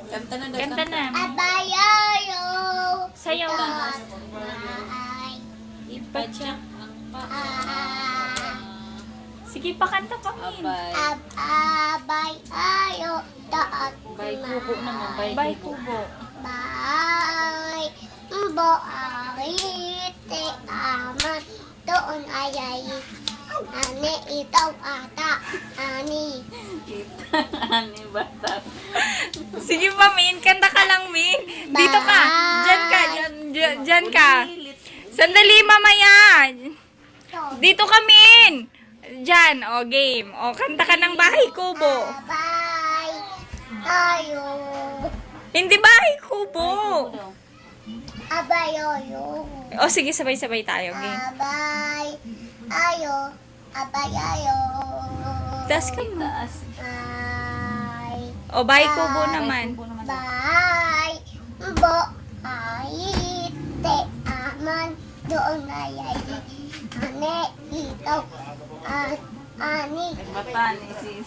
Kanta na daw. Kanta na. Abayayo. Sayaw na. Ay. Ipadyak ang paa. Sige, pakanta pa, Min. Abay. Abayayo. Taat. Bay kubo naman. Bay Bay kubo. kubo. Bay. Bo te aman. Doon ayay. Ani itaw ata. Ani. Ani bata. Sige pa, Min. Kanta ka lang, Min. Dito ka. Diyan ka. Diyan ka. Sandali, mamaya. Dito ka, Min. Diyan. O, game. O, kanta ka ng Bahay Kubo. Abay. Ayo. Hindi Bahay Kubo. Abayoyo. O, sige, sabay-sabay tayo. Game. Abay. Ayo. Abayayo. Taas ka mo. Taas. Ay. O, Bahay Kubo naman. Kubo naman. Bay. Bo. Ay. Te. Aman. Doon ayay. Ane. Itaw. Ani. Bata ni sis.